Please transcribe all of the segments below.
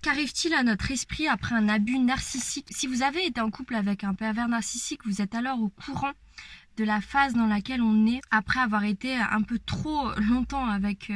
Qu'arrive-t-il à notre esprit après un abus narcissique? Si vous avez été en couple avec un pervers narcissique, vous êtes alors au courant de la phase dans laquelle on est après avoir été un peu trop longtemps avec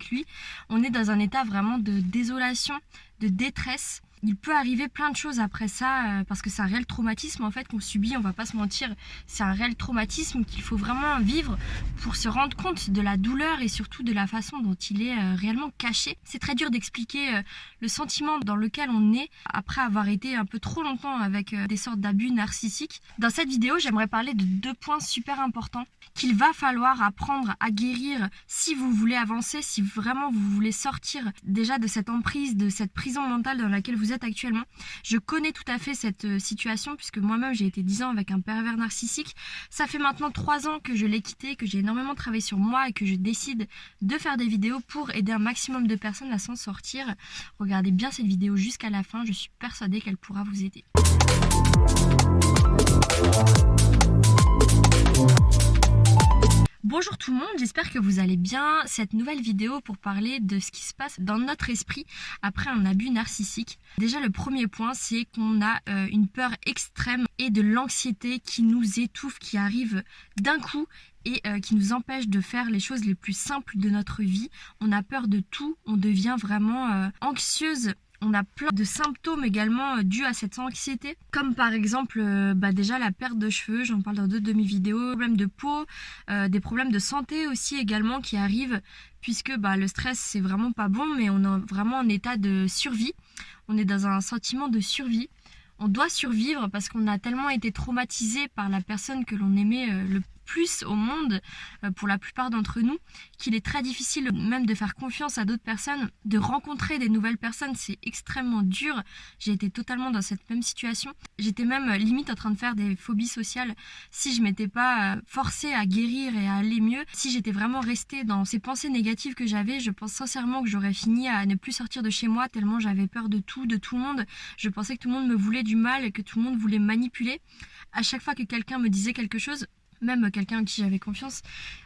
lui. On est dans un état vraiment de désolation, de détresse. Il peut arriver plein de choses après ça parce que c'est un réel traumatisme en fait qu'on subit, on va pas se mentir. C'est un réel traumatisme qu'il faut vraiment vivre pour se rendre compte de la douleur et surtout de la façon dont il est réellement caché. C'est très dur d'expliquer le sentiment dans lequel on est après avoir été un peu trop longtemps avec des sortes d'abus narcissiques. Dans cette vidéo, j'aimerais parler de 2 points super importants qu'il va falloir apprendre à guérir si vous voulez avancer, si vraiment vous voulez sortir déjà de cette emprise, de cette prison mentale dans laquelle vous êtes actuellement. Je connais tout à fait cette situation puisque moi-même j'ai été 10 ans avec un pervers narcissique. Ça fait maintenant 3 ans que je l'ai quitté, que j'ai énormément travaillé sur moi et que je décide de faire des vidéos pour aider un maximum de personnes à s'en sortir. Regardez bien cette vidéo jusqu'à la fin, je suis persuadée qu'elle pourra vous aider. Bonjour tout le monde, j'espère que vous allez bien. Cette nouvelle vidéo pour parler de ce qui se passe dans notre esprit après un abus narcissique. Déjà le premier point, c'est qu'on a une peur extrême et de l'anxiété qui nous étouffe, qui arrive d'un coup et qui nous empêche de faire les choses les plus simples de notre vie. On a peur de tout, on devient vraiment anxieuse. On a plein de symptômes également dus à cette anxiété, comme par exemple déjà la perte de cheveux, j'en parle dans 2 de mes vidéos, problèmes de peau, des problèmes de santé aussi également qui arrivent, puisque le stress c'est vraiment pas bon, mais on est vraiment en état de survie, on est dans un sentiment de survie. On doit survivre parce qu'on a tellement été traumatisé par la personne que l'on aimait le plus au monde, pour la plupart d'entre nous, qu'il est très difficile même de faire confiance à d'autres personnes, de rencontrer des nouvelles personnes, c'est extrêmement dur. J'ai été totalement dans cette même situation. J'étais même limite en train de faire des phobies sociales si je m'étais pas forcée à guérir et à aller mieux. Si j'étais vraiment restée dans ces pensées négatives que j'avais, je pense sincèrement que j'aurais fini à ne plus sortir de chez moi tellement j'avais peur de tout, de tout le monde. Je pensais que tout le monde me voulait du mal et que tout le monde voulait me manipuler. À chaque fois que quelqu'un me disait quelque chose, même quelqu'un en qui j'avais confiance,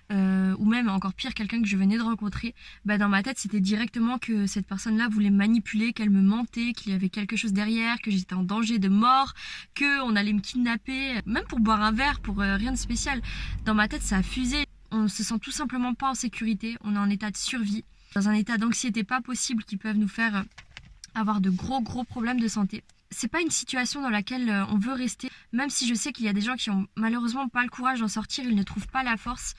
ou même encore pire, quelqu'un que je venais de rencontrer, dans ma tête c'était directement que cette personne-là voulait me manipuler, qu'elle me mentait, qu'il y avait quelque chose derrière, que j'étais en danger de mort, qu'on allait me kidnapper, même pour boire un verre, pour rien de spécial. Dans ma tête ça a fusé, on se sent tout simplement pas en sécurité, on est en état de survie, dans un état d'anxiété pas possible qui peuvent nous faire avoir de gros problèmes de santé. C'est pas une situation dans laquelle on veut rester, même si je sais qu'il y a des gens qui ont malheureusement pas le courage d'en sortir, ils ne trouvent pas la force.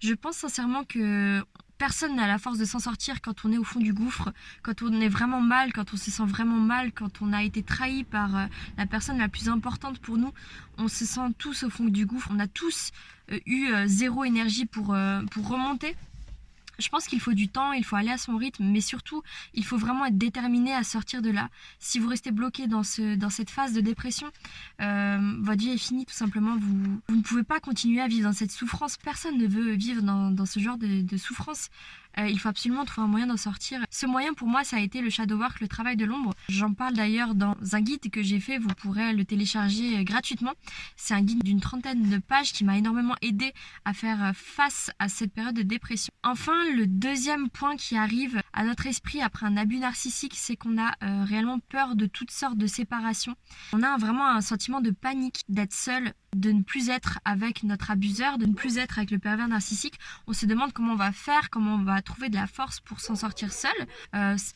Je pense sincèrement que personne n'a la force de s'en sortir quand on est au fond du gouffre, quand on est vraiment mal, quand on se sent vraiment mal, quand on a été trahi par la personne la plus importante pour nous. On se sent tous au fond du gouffre, on a tous eu zéro énergie pour remonter. Je pense qu'il faut du temps, il faut aller à son rythme, mais surtout, il faut vraiment être déterminé à sortir de là. Si vous restez bloqué dans cette phase de dépression, votre vie est finie tout simplement. Vous ne pouvez pas continuer à vivre dans cette souffrance. Personne ne veut vivre dans ce genre de souffrance. Il faut absolument trouver un moyen d'en sortir. Ce moyen pour moi ça a été le shadow work, le travail de l'ombre. J'en parle d'ailleurs dans un guide que j'ai fait, vous pourrez le télécharger gratuitement. C'est un guide d'une 30aine de pages qui m'a énormément aidé à faire face à cette période de dépression. Enfin, le deuxième point qui arrive à notre esprit après un abus narcissique, c'est qu'on a réellement peur de toutes sortes de séparations. On a vraiment un sentiment de panique, d'être seul, de ne plus être avec notre abuseur, de ne plus être avec le pervers narcissique. On se demande comment on va faire, comment on va trouver de la force pour s'en sortir seul.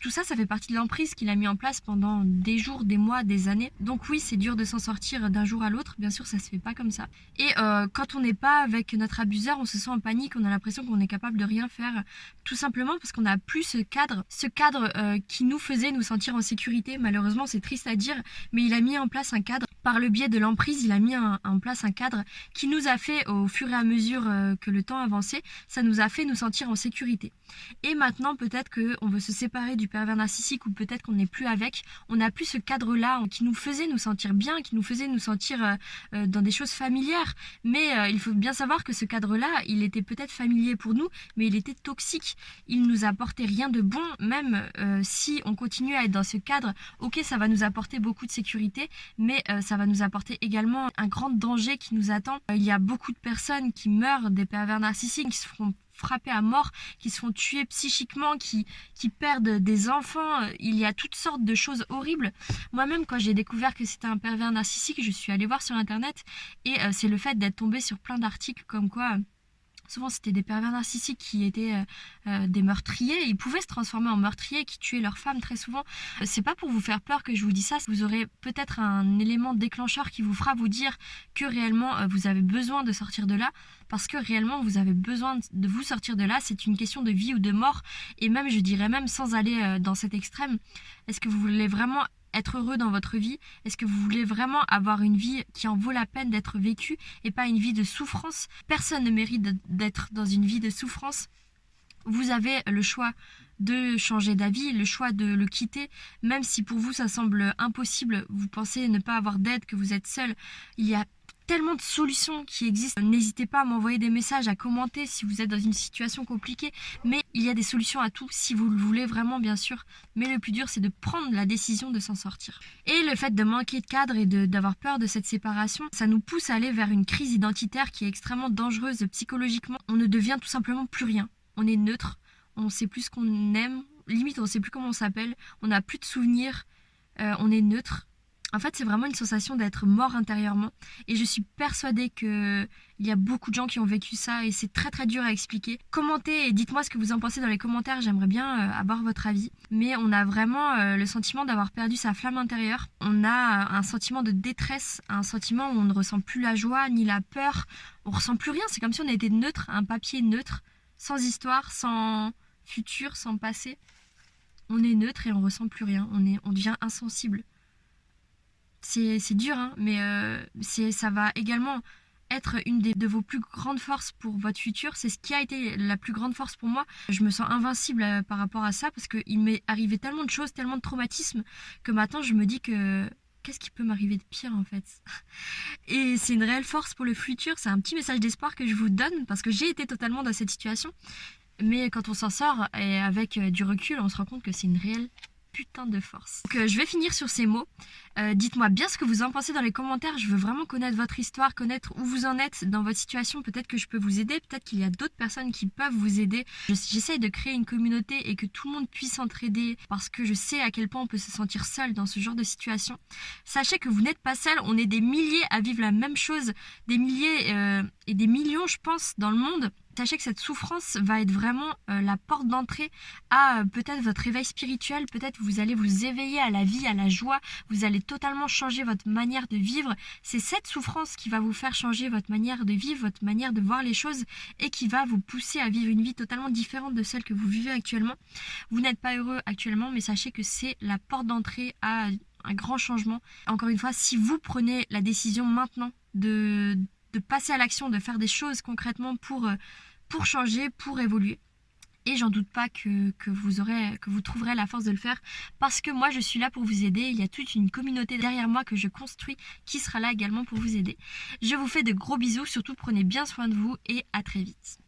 Tout ça, ça fait partie de l'emprise qu'il a mis en place pendant des jours, des mois, des années. Donc oui, c'est dur de s'en sortir d'un jour à l'autre. Bien sûr, ça se fait pas comme ça. Et quand on n'est pas avec notre abuseur, on se sent en panique, on a l'impression qu'on est capable de rien faire. Tout simplement parce qu'on n'a plus ce cadre qui nous faisait nous sentir en sécurité. Malheureusement, c'est triste à dire, mais il a mis en place un cadre. Par le biais de l'emprise, il a mis en place un cadre qui nous a fait, au fur et à mesure que le temps avançait, ça nous a fait nous sentir en sécurité. Et maintenant, peut-être qu'on veut se séparer du pervers narcissique ou peut-être qu'on n'est plus avec. On n'a plus ce cadre-là qui nous faisait nous sentir bien, qui nous faisait nous sentir dans des choses familières. Mais il faut bien savoir que ce cadre-là, il était peut-être familier pour nous, mais il était toxique. Il nous apportait rien de bon, même si on continue à être dans ce cadre. Ok, ça va nous apporter beaucoup de sécurité, mais ça va nous apporter également un grand danger danger qui nous attend. Il y a beaucoup de personnes qui meurent des pervers narcissiques, qui se font frapper à mort, qui se font tuer psychiquement, qui perdent des enfants. Il y a toutes sortes de choses horribles. Moi-même, quand j'ai découvert que c'était un pervers narcissique, je suis allée voir sur internet et c'est le fait d'être tombée sur plein d'articles comme quoi souvent c'était des pervers narcissiques qui étaient des meurtriers. Ils pouvaient se transformer en meurtriers, qui tuaient leurs femmes très souvent. C'est pas pour vous faire peur que je vous dis ça. Vous aurez peut-être un élément déclencheur qui vous fera vous dire que réellement vous avez besoin de sortir de là. Parce que réellement vous avez besoin de vous sortir de là. C'est une question de vie ou de mort. Et même, je dirais même, sans aller dans cet extrême, est-ce que vous voulez vraiment être heureux dans votre vie? Est-ce que vous voulez vraiment avoir une vie qui en vaut la peine d'être vécue et pas une vie de souffrance? Personne ne mérite d'être dans une vie de souffrance. Vous avez le choix de changer d'avis, le choix de le quitter, même si pour vous ça semble impossible, vous pensez ne pas avoir d'aide, que vous êtes seul. Il y a tellement de solutions qui existent. N'hésitez pas à m'envoyer des messages, à commenter si vous êtes dans une situation compliquée, mais il y a des solutions à tout si vous le voulez vraiment, bien sûr. Mais le plus dur, c'est de prendre la décision de s'en sortir. Et le fait de manquer de cadre et d'avoir peur de cette séparation, ça nous pousse à aller vers une crise identitaire qui est extrêmement dangereuse psychologiquement. On ne devient tout simplement plus rien. On est neutre, on sait plus ce qu'on aime, limite on sait plus comment on s'appelle, on n'a plus de souvenirs, on est neutre. En fait, c'est vraiment une sensation d'être mort intérieurement. Et je suis persuadée qu'il y a beaucoup de gens qui ont vécu ça et c'est très très dur à expliquer. Commentez et dites-moi ce que vous en pensez dans les commentaires, j'aimerais bien avoir votre avis. Mais on a vraiment le sentiment d'avoir perdu sa flamme intérieure. On a un sentiment de détresse, un sentiment où on ne ressent plus la joie ni la peur. On ressent plus rien, c'est comme si on était neutre, un papier neutre, sans histoire, sans futur, sans passé. On est neutre et on ressent plus rien, on devient insensible. C'est dur, hein, mais ça va également être une de vos plus grandes forces pour votre futur. C'est ce qui a été la plus grande force pour moi. Je me sens invincible par rapport à ça parce qu'il m'est arrivé tellement de choses, tellement de traumatismes que maintenant je me dis que qu'est-ce qui peut m'arriver de pire en fait? Et c'est une réelle force pour le futur. C'est un petit message d'espoir que je vous donne parce que j'ai été totalement dans cette situation. Mais quand on s'en sort et avec du recul, on se rend compte que c'est une réelle putain de force. Donc je vais finir sur ces mots. Dites-moi bien ce que vous en pensez dans les commentaires. Je veux vraiment connaître votre histoire, connaître où vous en êtes dans votre situation. Peut-être que je peux vous aider, peut-être qu'il y a d'autres personnes qui peuvent vous aider. J'essaye de créer une communauté et que tout le monde puisse s'entraider parce que je sais à quel point on peut se sentir seul dans ce genre de situation. Sachez que vous n'êtes pas seul, on est des milliers à vivre la même chose, des milliers et des millions je pense dans le monde. Sachez que cette souffrance va être vraiment la porte d'entrée à peut-être votre réveil spirituel, peut-être vous allez vous éveiller à la vie, à la joie, vous allez totalement changer votre manière de vivre. C'est cette souffrance qui va vous faire changer votre manière de vivre, votre manière de voir les choses et qui va vous pousser à vivre une vie totalement différente de celle que vous vivez actuellement. Vous n'êtes pas heureux actuellement, mais sachez que c'est la porte d'entrée à un grand changement. Encore une fois, si vous prenez la décision maintenant de passer à l'action, de faire des choses concrètement pour changer, pour évoluer. Et j'en doute pas que vous trouverez la force de le faire parce que moi je suis là pour vous aider. Il y a toute une communauté derrière moi que je construis qui sera là également pour vous aider. Je vous fais de gros bisous, surtout prenez bien soin de vous et à très vite.